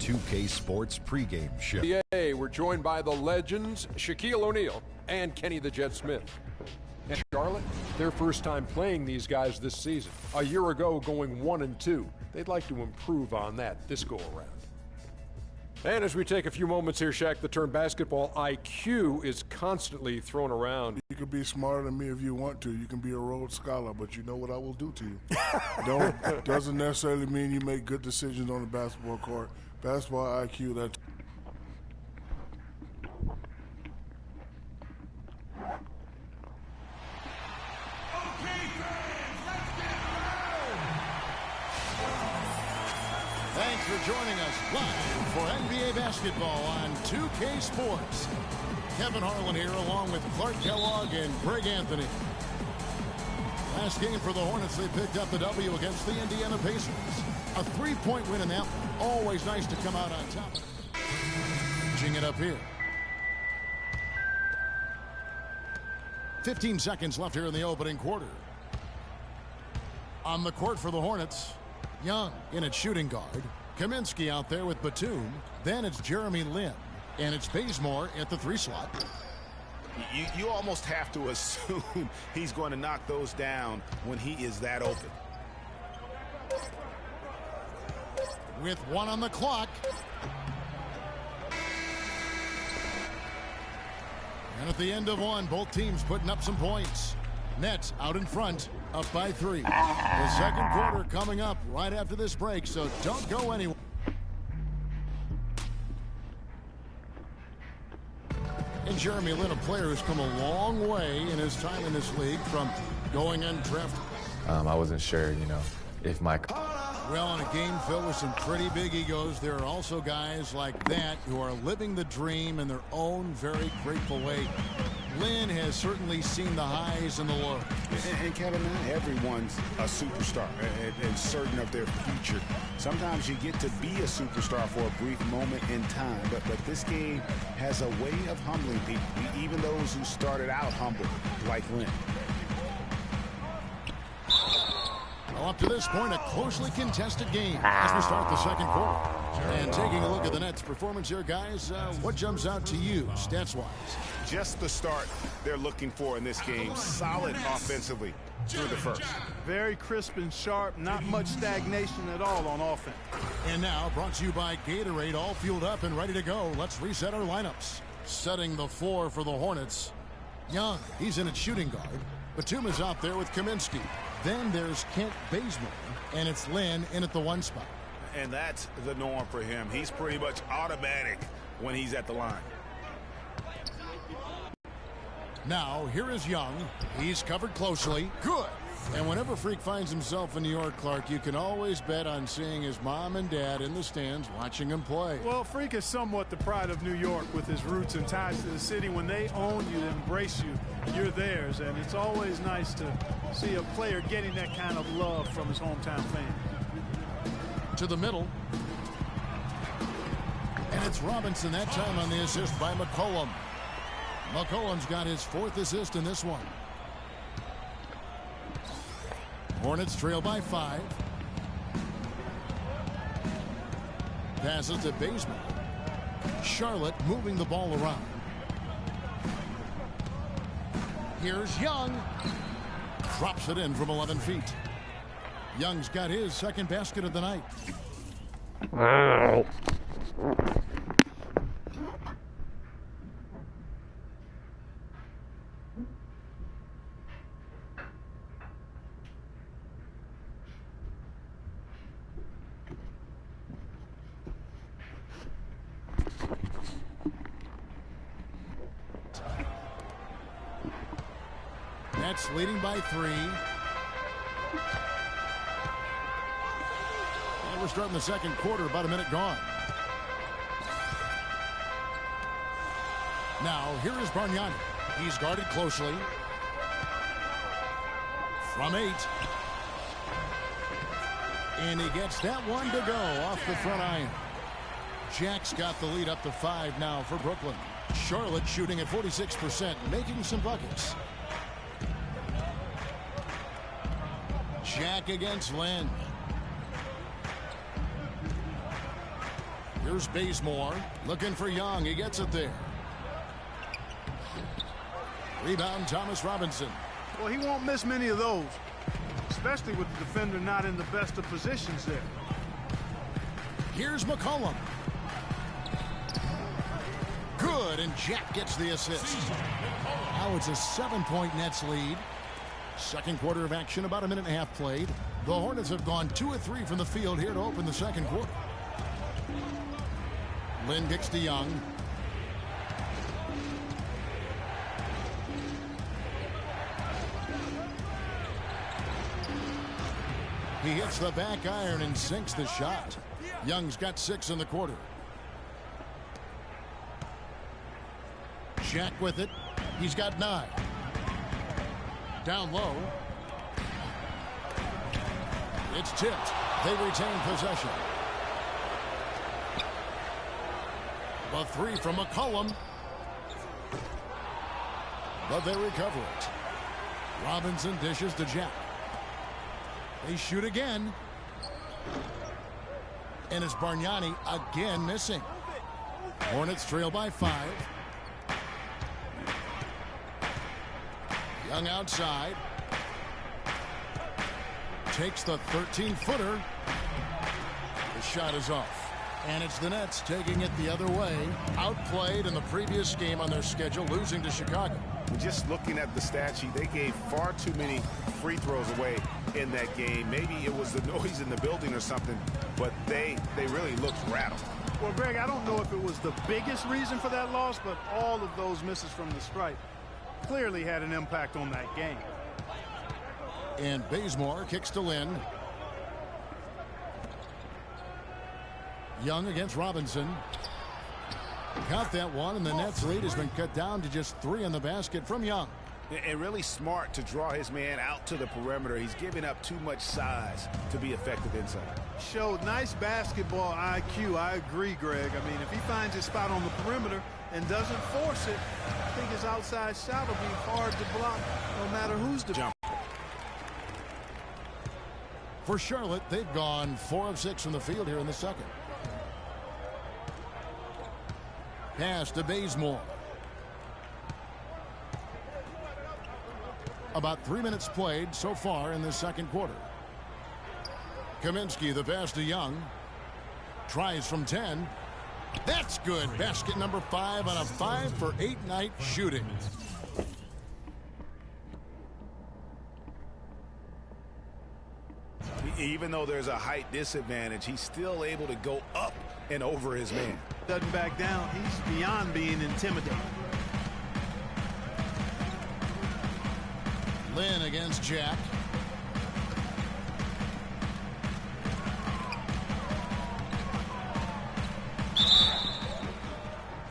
NBA2k Sports pregame show. We're joined by the legends Shaquille O'Neal and Kenny the Jet Smith. And Charlotte, their first time playing these guys this season. A year ago going 1-2. They'd like to improve on that this go around. And as we take a few moments here, Shaq, the term basketball IQ is constantly thrown around. You can be smarter than me if you want to. You can be a Rhodes Scholar, but you know what I will do to you. Doesn't necessarily mean you make good decisions on the basketball court. Basketball IQ, that's... Thanks for joining us live for NBA basketball on 2K Sports. Kevin Harlan here along with Clark Kellogg and Greg Anthony. Last game for the Hornets, they picked up the W against the Indiana Pacers. A three-point win in that one. Always nice to come out on top. Changing it up here. 15 seconds left here in the opening quarter. On the court for the Hornets, Young in at shooting guard. Kaminsky out there with Batum. Then it's Jeremy Lin. And it's Bazemore at the 3 slot. You almost have to assume he's going to knock those down when he is that open. With 1 on the clock. And at the end of 1, both teams putting up some points. Nets out in front, up by 3. The second quarter coming up right after this break, so don't go anywhere. And Jeremy Lin, a player who's come a long way in his time in this league from going undrafted. I wasn't sure, if my... Well, in a game filled with some pretty big egos, there are also guys like that who are living the dream in their own very grateful way. Lin has certainly seen the highs and the lows. And Kevin, not everyone's a superstar and certain of their future. Sometimes you get to be a superstar for a brief moment in time, but this game has a way of humbling people, even those who started out humble, like Lin. Well, up to this point, a closely contested game as we start the second quarter. And taking a look at the Nets' performance here, guys, what jumps out to you, stats-wise? Just the start they're looking for in this game. Solid offensively through the first. Very crisp and sharp, not much stagnation at all on offense. And now, brought to you by Gatorade, all fueled up and ready to go. Let's reset our lineups. Setting the floor for the Hornets. Young, he's in at shooting guard. Batum is out there with Kaminsky. Then there's Kent Bazemore, and it's Lin in at the 1 spot. And that's the norm for him. He's pretty much automatic when he's at the line. Now, here is Young. He's covered closely. Good. And whenever Freak finds himself in New York, Clark, you can always bet on seeing his mom and dad in the stands watching him play. Well, Freak is somewhat the pride of New York with his roots and ties to the city. When they own you, embrace you, you're theirs. And it's always nice to see a player getting that kind of love from his hometown fans. To the middle. And it's Robinson that time on the assist by McCollum. McCollum's got his 4th assist in this one. Hornets trail by 5. Passes to Bazemore. Charlotte moving the ball around. Here's Young. Drops it in from 11 feet. Young's got his second basket of the night. Nets leading by 3. And we're starting the second quarter, about a minute gone. Now, here is Bargnani. He's guarded closely. From 8. And he gets that one to go off the front iron. Jack's got the lead up to 5 now for Brooklyn. Charlotte shooting at 46%, making some buckets. Jack against Lin. Here's Bazemore looking for Young. He gets it there. Rebound, Thomas Robinson. Well, he won't miss many of those, especially with the defender not in the best of positions there. Here's McCollum. Good, and Jack gets the assist. Now it's a 7-point Nets lead. Second quarter of action, about a minute and a half played. The Hornets have gone 2 of 3 from the field here to open the second quarter. Lynn kicks to Young. He hits the back iron and sinks the shot. Young's got 6 in the quarter. Jack with it. He's got 9. Down low. It's tipped. They retain possession. The 3 from McCollum. But they recover it. Robinson dishes to Jack. They shoot again. And it's Bargnani again missing. Hornets trail by 5. Young outside. Takes the 13-footer. The shot is off. And it's the Nets taking it the other way. Outplayed in the previous game on their schedule, losing to Chicago. Just looking at the stat sheet, they gave far too many free throws away in that game. Maybe it was the noise in the building or something, but they really looked rattled. Well, Greg, I don't know if it was the biggest reason for that loss, but all of those misses from the stripe clearly had an impact on that game. And Bazemore kicks to Lynn. Young against Robinson. Got that one, and the Nets lead has been cut down to just 3 in the basket from Young. And really smart to draw his man out to the perimeter. He's giving up too much size to be effective inside. Showed nice basketball IQ. I agree, Greg. I mean, if he finds his spot on the perimeter and doesn't force it, I think his outside shot will be hard to block no matter who's the jump. For Charlotte, they've gone 4 of 6 from the field here in the second. Pass to Bazemore. About 3 minutes played so far in the second quarter. Kaminsky, the pass to Young. Tries from 10. That's good. Basket number 5 on a 5 for 8 night shooting. Even though there's a height disadvantage, he's still able to go up and over his man. Doesn't back down. He's beyond being intimidating. Lynn against Jack.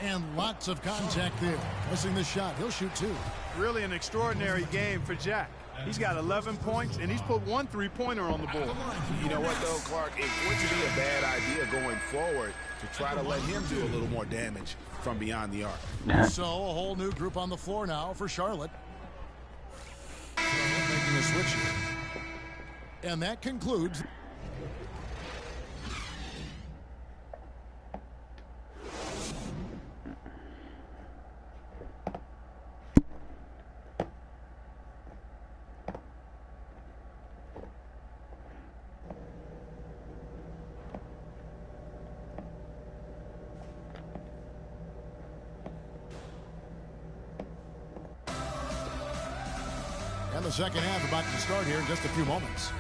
And lots of contact there. Missing the shot. He'll shoot 2. Really an extraordinary game for Jack. He's got 11 points, and he's put 1 3-pointer on the board. You know what, though, Clark? It wouldn't be a bad idea going forward to try to let him do a little more damage from beyond the arc. So a whole new group on the floor now for Charlotte. Making a switch here. And that concludes. And the second half about to start here in just a few moments.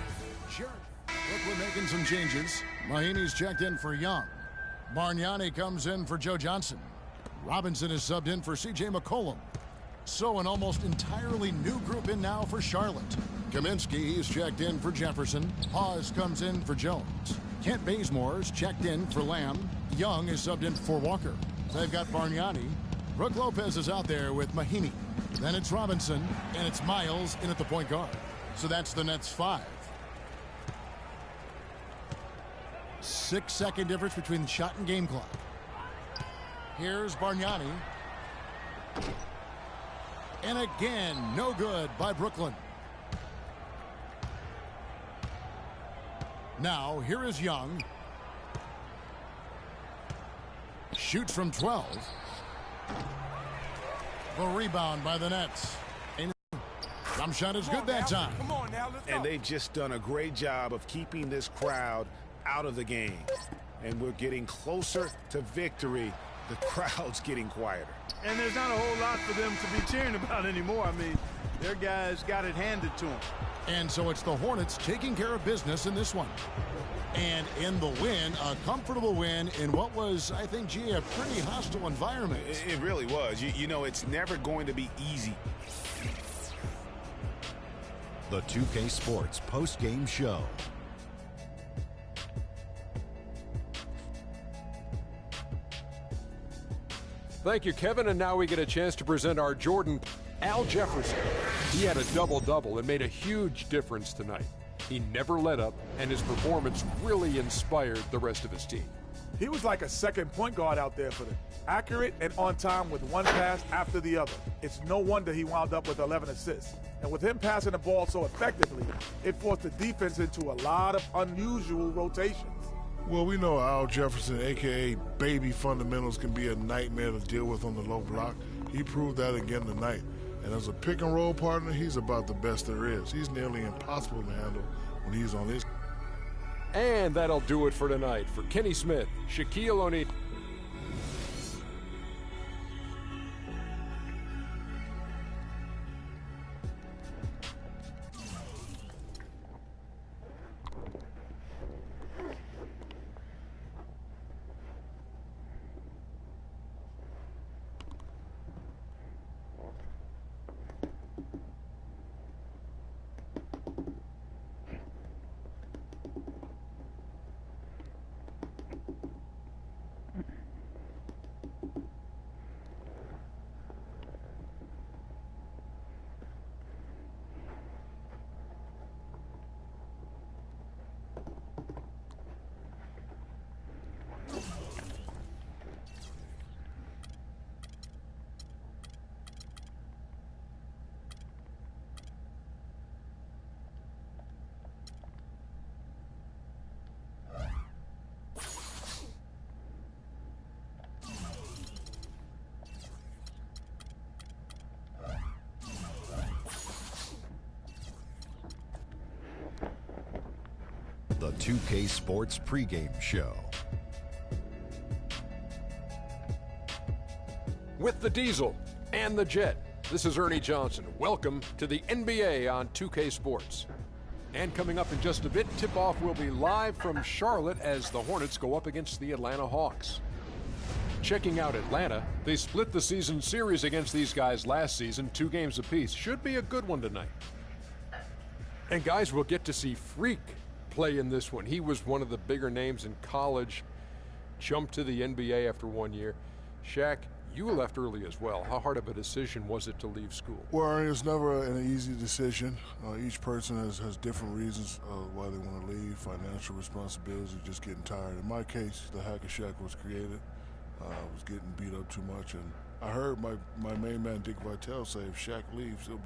Sure. Brooklyn making some changes. Mahinmi's checked in for Young. Bargnani comes in for Joe Johnson. Robinson is subbed in for C.J. McCollum. So an almost entirely new group in now for Charlotte. Kaminsky is checked in for Jefferson. Hawes comes in for Jones. Kent Bazemore is checked in for Lamb. Young is subbed in for Walker. They've got Bargnani. Brook Lopez is out there with Mahinmi. Then it's Robinson, and it's Miles in at the point guard. So that's the Nets 5. 6-second difference between the shot and game clock. Here's Bargnani. And again, no good by Brooklyn. Now, here is Young. shoots from 12. The rebound by the Nets. Jump shot is good that time. Come on now, let's go. And they've just done a great job of keeping this crowd out of the game. And we're getting closer to victory. The crowd's getting quieter. And there's not a whole lot for them to be cheering about anymore. I mean, their guys got it handed to them. And so it's the Hornets taking care of business in this one. And in the win, a comfortable win in what was, I think, G, a pretty hostile environment. It really was. You know, it's never going to be easy. The 2K Sports post-game show. Thank you, Kevin. And now we get a chance to present our Jordan. Al Jefferson. He had a double-double and made a huge difference tonight. He never let up, and his performance really inspired the rest of his team. He was like a second point guard out there for them. Accurate and on time with one pass after the other. It's no wonder he wound up with 11 assists. And with him passing the ball so effectively, it forced the defense into a lot of unusual rotations. Well, we know Al Jefferson, a.k.a. Baby Fundamentals, can be a nightmare to deal with on the low block. He proved that again tonight. And as a pick-and-roll partner, he's about the best there is. He's nearly impossible to handle when he's on his. And that'll do it for tonight. For Kenny Smith, Shaquille O'Neal. The 2K Sports pregame show. With the Diesel and the Jet, this is Ernie Johnson. Welcome to the NBA on 2K Sports. And coming up in just a bit, tip-off will be live from Charlotte as the Hornets go up against the Atlanta Hawks. Checking out Atlanta, they split the season series against these guys last season, 2 games apiece. Should be a good one tonight. And guys, we'll get to see Freak play in this one. He was one of the bigger names in college, jumped to the NBA after 1 year. Shaq, you left early as well. How hard of a decision was it to leave school? Well, it's never an easy decision. Each person has different reasons why they want to leave, financial responsibilities, or just getting tired. In my case, the Hack of Shaq was created. I was getting beat up too much, and I heard my main man Dick Vitale say if Shaq leaves, he'll.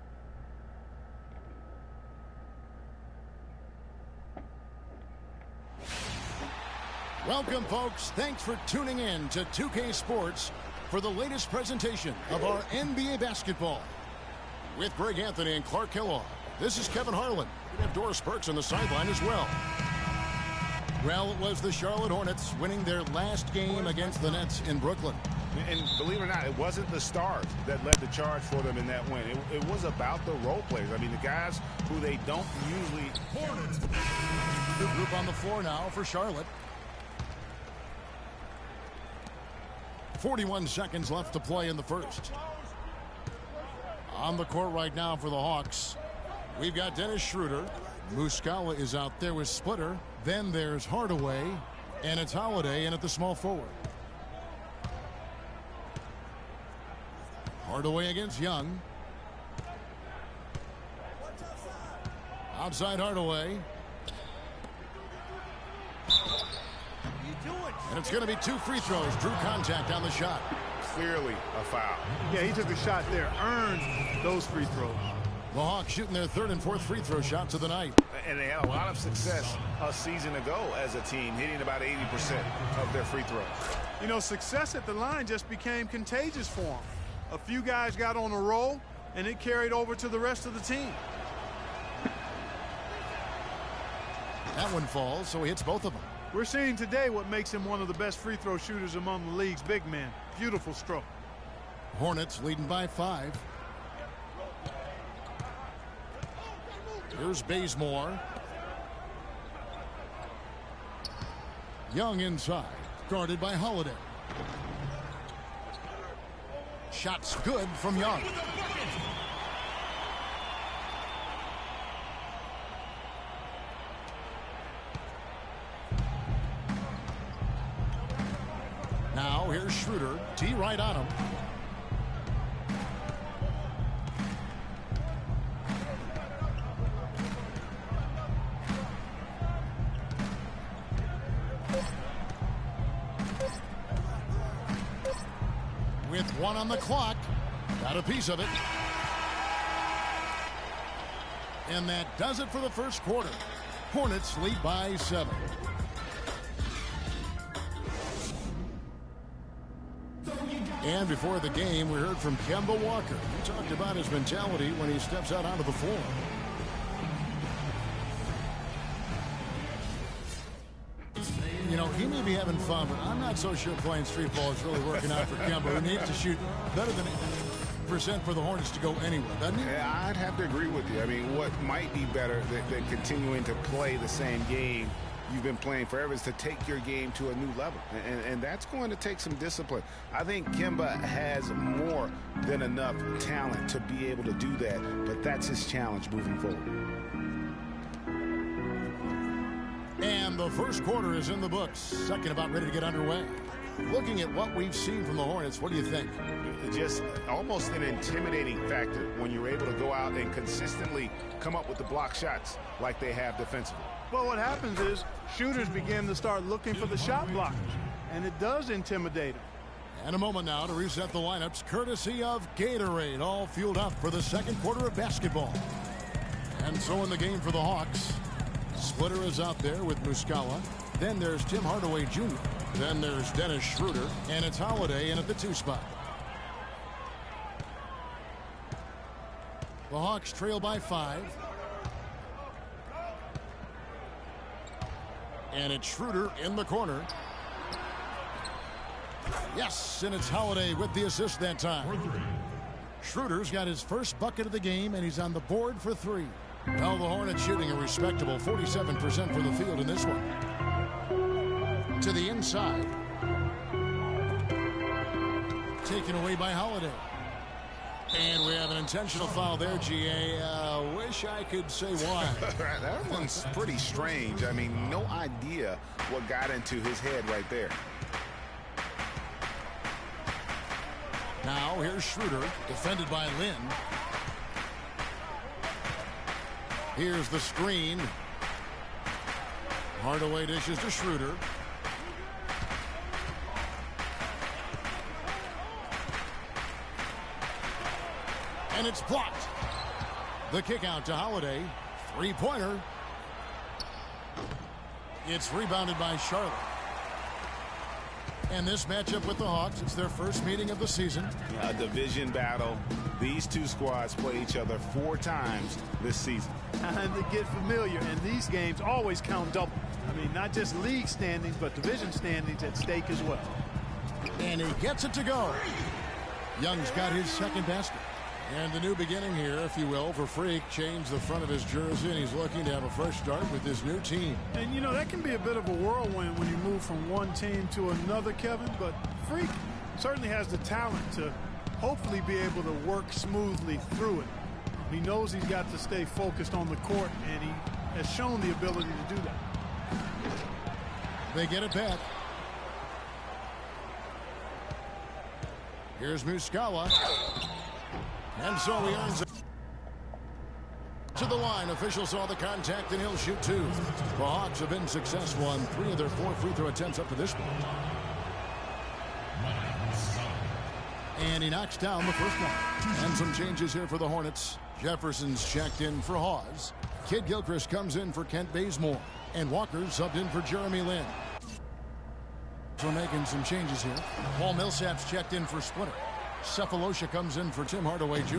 Welcome, folks. Thanks for tuning in to 2K Sports for the latest presentation of our NBA basketball. With Greg Anthony and Clark Kellogg, this is Kevin Harlan. We have Doris Burks on the sideline as well. Well, it was the Charlotte Hornets winning their last game against the Nets in Brooklyn. And believe it or not, it wasn't the stars that led the charge for them in that win. It was about the role players. I mean, the guys who they don't usually. Hornets. The group on the floor now for Charlotte. 41 seconds left to play in the first. On the court right now for the Hawks, we've got Dennis Schroeder. Muscala is out there with Splitter. Then there's Hardaway, and it's Holiday in at the small forward. Hardaway against Young. Outside Hardaway. And it's going to be 2 free throws. Drew contact on the shot. Clearly a foul. Yeah, he took the shot there, earned those free throws. The Hawks shooting their 3rd and 4th free throw shots of the night. And they had a lot of success a season ago as a team, hitting about 80% of their free throws. You know, success at the line just became contagious for them. A few guys got on a roll, and it carried over to the rest of the team. That one falls, so he hits both of them. We're seeing today what makes him one of the best free throw shooters among the league's big men. Beautiful stroke. Hornets leading by 5. Here's Bazemore. Young inside, guarded by Holiday. Shot's good from Young. Now here's Schroeder. T right on him. With 1 on the clock. Got a piece of it. And that does it for the first quarter. Hornets lead by 7. And before the game, we heard from Kemba Walker. He talked about his mentality when he steps out onto the floor. You know, he may be having fun, but I'm not so sure playing street ball is really working out for Kemba, who needs to shoot better than % for the Hornets to go anywhere, doesn't he? Yeah, I'd have to agree with you. I mean, what might be better than continuing to play the same game you've been playing forever is to take your game to a new level. And that's going to take some discipline. I think Kemba has more than enough talent to be able to do that, but that's his challenge moving forward. And the first quarter is in the books. Second about ready to get underway. Looking at what we've seen from the Hornets, what do you think? Just almost an intimidating factor when you're able to go out and consistently come up with the block shots like they have defensively. Well, what happens is shooters begin to start looking for the shot blockers, and it does intimidate them. And a moment now to reset the lineups, courtesy of Gatorade, all fueled up for the second quarter of basketball. And so in the game for the Hawks, Splitter is out there with Muscala. Then there's Tim Hardaway Jr. Then there's Dennis Schroeder, and it's Holiday in at the 2 spot. The Hawks trail by 5. And it's Schroeder in the corner. Yes, and it's Holiday with the assist that time. Schroeder's got his first bucket of the game, and he's on the board for 3. Well, the Hornets shooting a respectable 47% from the field in this one. To the inside. Taken away by Holiday. And we have an intentional foul there, GA. Wish I could say why. That one's pretty strange. I mean, no idea what got into his head right there. Now here's Schroeder, defended by Lynn. Here's the screen. Hardaway dishes to Schroeder. And it's blocked. The kick out to Holiday. 3-pointer. It's rebounded by Charlotte. And this matchup with the Hawks, it's their first meeting of the season. A division battle. These two squads play each other 4 times this season. And they get familiar, and these games always count double. I mean, not just league standings, but division standings at stake as well. And he gets it to go. Young's got his second basket. And the new beginning here, if you will, for Freak. Changed the front of his jersey, and he's looking to have a fresh start with his new team. And, you know, that can be a bit of a whirlwind when you move from one team to another, Kevin. But Freak certainly has the talent to hopefully be able to work smoothly through it. He knows he's got to stay focused on the court, and he has shown the ability to do that. They get it back. Here's Muscala. And so he earns it. To the line, officials saw the contact, and he'll shoot 2. The Hawks have been successful on 3 of their 4 free throw attempts up to this point. And he knocks down the first one. And some changes here for the Hornets. Jefferson's checked in for Hawes. Kid Gilchrist comes in for Kent Bazemore. And Walker subbed in for Jeremy Lin. We're making some changes here. Paul Millsap's checked in for Splitter. Cephalosha comes in for Tim Hardaway Jr.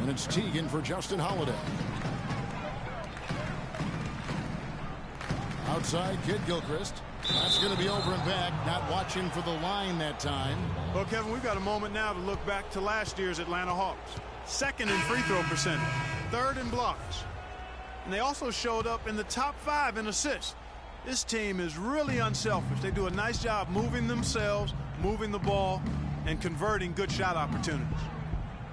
And it's Teague in for Justin Holiday. Outside, Kid Gilchrist. That's going to be over and back. Not watching for the line that time. Well, Kevin, we've got a moment now to look back to last year's Atlanta Hawks. Second in free throw percentage. Third in blocks. And they also showed up in the top 5 in assists. This team is really unselfish. They do a nice job moving themselves, moving the ball, and converting good shot opportunities.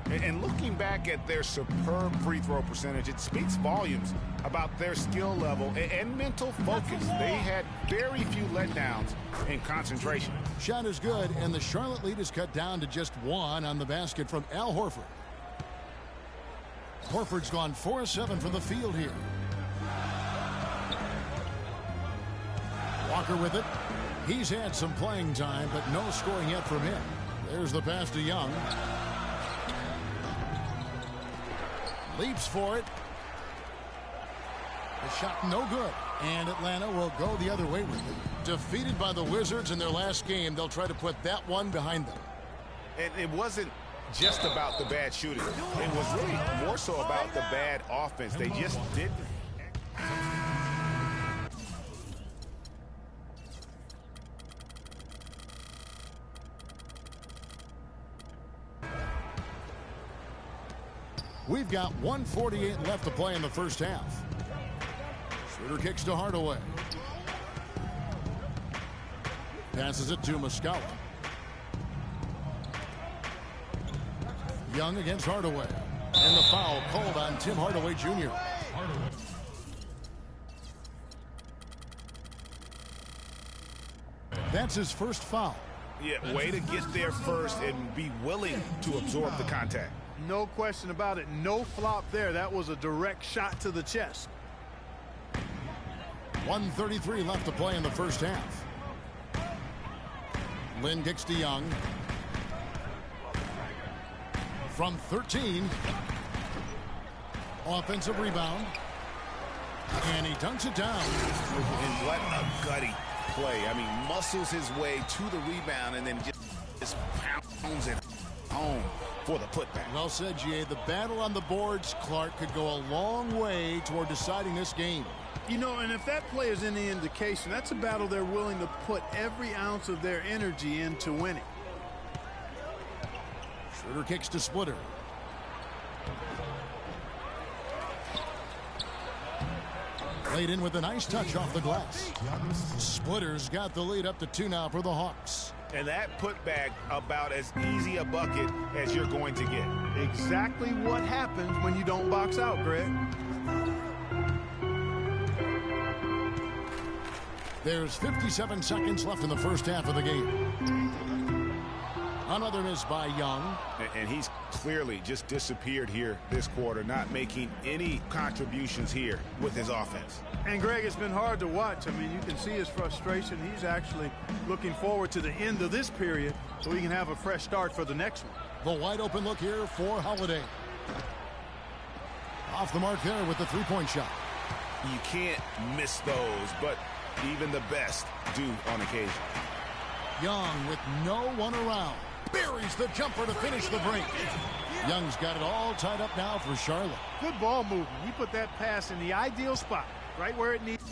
And looking back at their superb free throw percentage, it speaks volumes about their skill level and mental focus. They had very few letdowns in concentration. Shot is good, and the Charlotte lead is cut down to just 1 on the basket from Al Horford. Horford's gone 4-7 from the field here. Walker with it. He's had some playing time, but no scoring yet from him. There's the pass to Young. Leaps for it. The shot no good. And Atlanta will go the other way with it. Defeated by the Wizards in their last game, they'll try to put that one behind them. And it wasn't just about the bad shooting. It was really more so about the bad offense. They just didn't. We've got 1:48 left to play in the first half. Schroeder kicks to Hardaway. Passes it to Muscala. Young against Hardaway. And the foul called on Tim Hardaway Jr. That's his first foul. Yeah, way to get there first and be willing to absorb the contact. No question about it. No flop there. That was a direct shot to the chest. 1:33 left to play in the first half. Lin kicks to Young. From 13. Offensive rebound. And he dunks it down. And what a gutty play. I mean, muscles his way to the rebound and then just pounds it home for the putback. Well said, GA. The battle on the boards, Clark, could go a long way toward deciding this game. You know, and if that play is any indication, that's a battle they're willing to put every ounce of their energy into winning. Schroeder kicks to Splitter. Laid in with a nice touch off the glass. Splitter's got the lead up to 2 now for the Hawks. And that putback about as easy a bucket as you're going to get. Exactly what happens when you don't box out, Greg. There's 57 seconds left in the first half of the game. Another miss by Young. And he's clearly just disappeared here this quarter, not making any contributions here with his offense. And, Greg, it's been hard to watch. I mean, you can see his frustration. He's actually looking forward to the end of this period so he can have a fresh start for the next one. The wide open look here for Holiday. Off the mark there with the three-point shot. You can't miss those, but even the best do on occasion. Young with no one around. Buries the jumper to finish the break. Young's got it all tied up now for Charlotte. Good ball movement. He put that pass in the ideal spot, right where it needed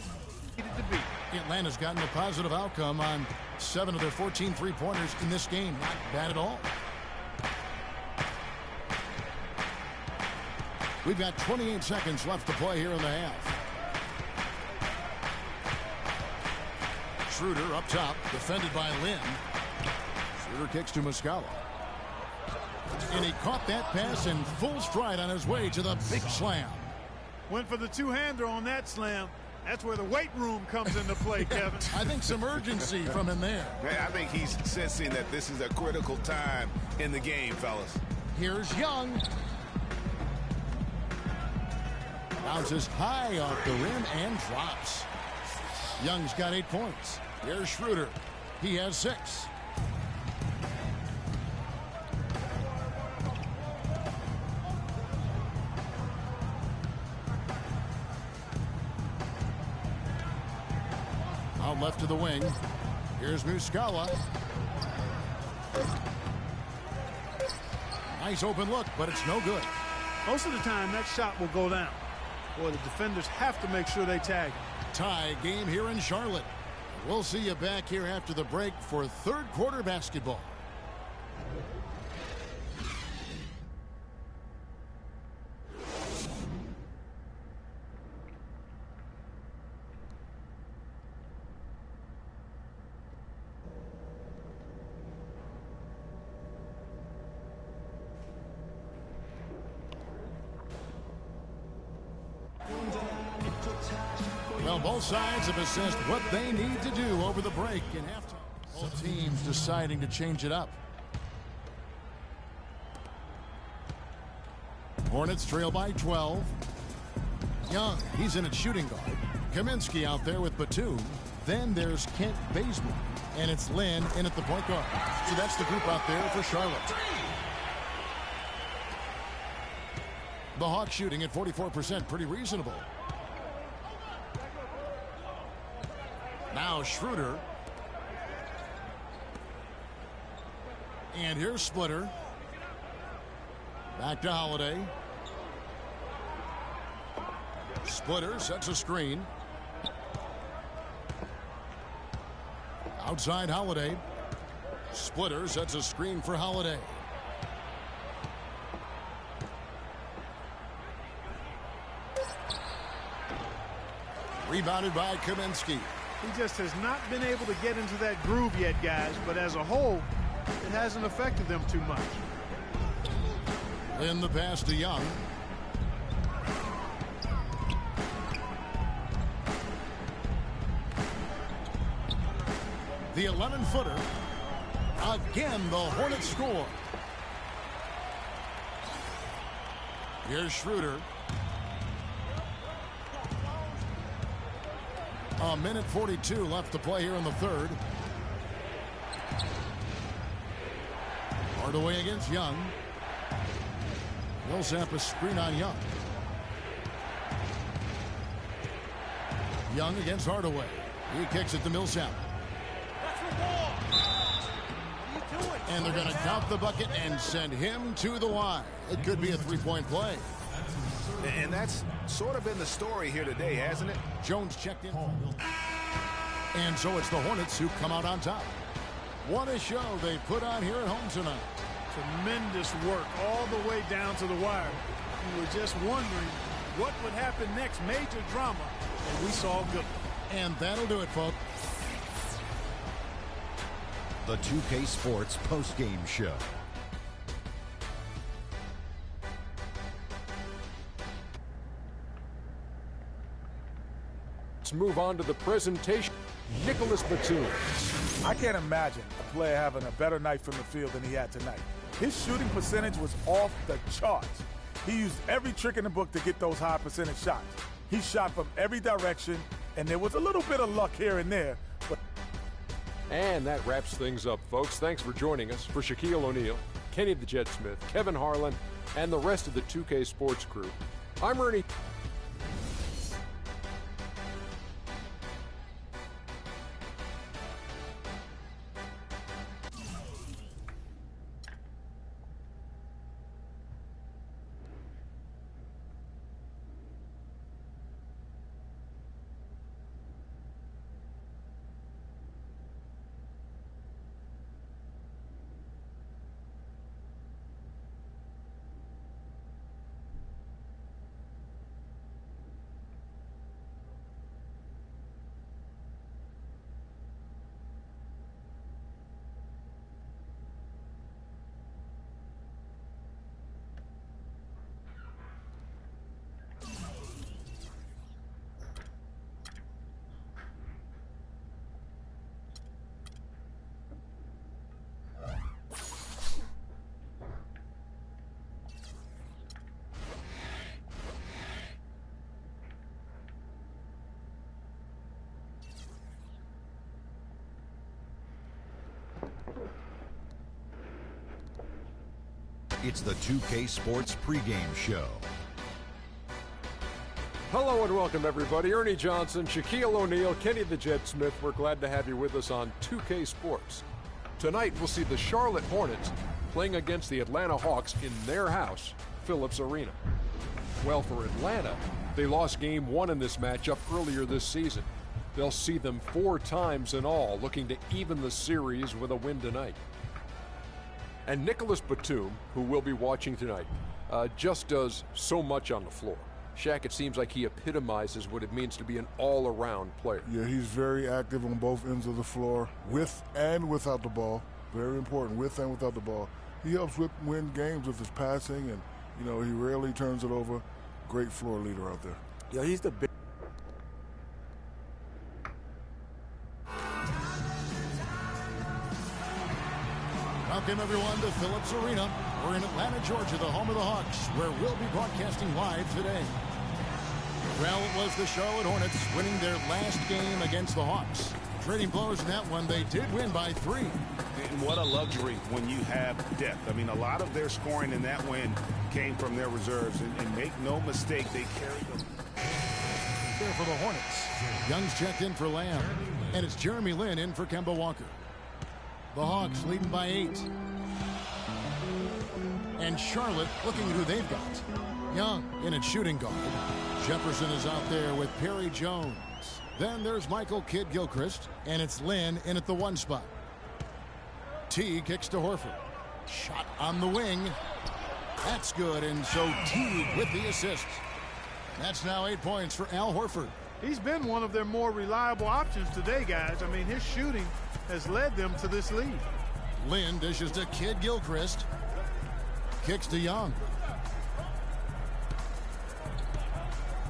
to be. Atlanta's gotten a positive outcome on 7 of their 14 three-pointers in this game. Not bad at all. We've got 28 seconds left to play here in the half. Schroeder up top, defended by Lin. Schroeder kicks to Muscala. And he caught that pass in full stride on his way to the big slam. Went for the two-hander on that slam. That's where the weight room comes into play, Kevin. I think some urgency from him there. I think he's sensing that this is a critical time in the game, fellas. Here's Young. Bounces high off the rim and drops. Young's got 8 points. Here's Schroeder. He has 6. out left to the wing. Here's Muscala. Nice open look, but it's no good. Most of the time, that shot will go down. Boy, the defenders have to make sure they tag him. Tie game here in Charlotte. We'll see you back here after the break for third quarter basketball. Well, both sides have assessed what they need to do over the break in halftime. Both teams deciding to change it up. Hornets trail by 12. Young, he's in at shooting guard. Kaminsky out there with Batum. Then there's Kent Bazemore. And it's Lynn in at the point guard. So that's the group out there for Charlotte. The Hawks shooting at 44%, pretty reasonable. Now Schroeder. And here's Splitter. Back to Holiday. Splitter sets a screen. Outside Holiday. Splitter sets a screen for Holiday. Rebounded by Kaminsky. He just has not been able to get into that groove yet, guys. But as a whole, it hasn't affected them too much. In the pass to Young. The 11-footer. Again, the Hornets score. Here's Schroeder. A minute 42 left to play here in the third. Hardaway against Young. Millsap a screen on Young. Young against Hardaway. He kicks it to Millsap. And they're going to count the bucket and send him to the line. It could be a three-point play. And that's sort of been the story here today, hasn't it? Jones checked in. And so it's the Hornets who come out on top. What a show they put on here at home tonight. Tremendous work all the way down to the wire. We were just wondering what would happen next. Major drama, and we saw good. And that'll do it, folks. The 2K Sports postgame show. Let's move on to the presentation. Nicholas Batum. I can't imagine a player having a better night from the field than he had tonight. His shooting percentage was off the charts. He used every trick in the book to get those high percentage shots. He shot from every direction, and there was a little bit of luck here and there. But And that wraps things up, folks. Thanks for joining us. For Shaquille O'Neal, Kenny the Jet Smith, Kevin Harlan, and the rest of the 2K Sports crew, I'm Ernie. It's the 2K Sports pregame show. Hello and welcome, everybody. Ernie Johnson, Shaquille O'Neal, Kenny the Jet Smith. We're glad to have you with us on 2K Sports. Tonight, we'll see the Charlotte Hornets playing against the Atlanta Hawks in their house, Phillips Arena. Well, for Atlanta, they lost Game 1 in this matchup earlier this season. They'll see them 4 times in all, looking to even the series with a win tonight. And Nicholas Batum, who we'll be watching tonight, just does so much on the floor. Shaq, it seems like he epitomizes what it means to be an all-around player. Yeah, he's very active on both ends of the floor, with and without the ball. Very important, with and without the ball. He helps win games with his passing, and, you know, he rarely turns it over. Great floor leader out there. Yeah, he's the big. Welcome, everyone, to Phillips Arena. We're in Atlanta, Georgia, the home of the Hawks, where we'll be broadcasting live today. Well, it was the Charlotte Hornets winning their last game against the Hawks. Trading blows in that one, they did win by 3. And what a luxury when you have depth. I mean, a lot of their scoring in that win came from their reserves. And make no mistake, they carried them. There for the Hornets. Young's checked in for Lamb. And it's Jeremy Lin in for Kemba Walker. The Hawks leading by 8. And Charlotte looking at who they've got. Young in at shooting guard. Jefferson is out there with Perry Jones. Then there's Michael Kidd-Gilchrist, and it's Lin in at the 1 spot. T kicks to Horford. Shot on the wing. That's good, and so Teague with the assist. That's now 8 points for Al Horford. He's been one of their more reliable options today, guys. I mean, his shooting has led them to this lead. Lin dishes to Kidd-Gilchrist. Kicks to Young.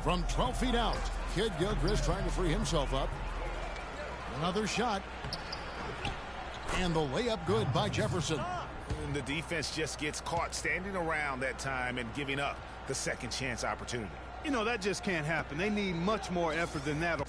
From 12 feet out, Kidd-Gilchrist trying to free himself up. Another shot. And the layup good by Jefferson. And the defense just gets caught standing around that time and giving up the second chance opportunity. You know, that just can't happen. They need much more effort than that.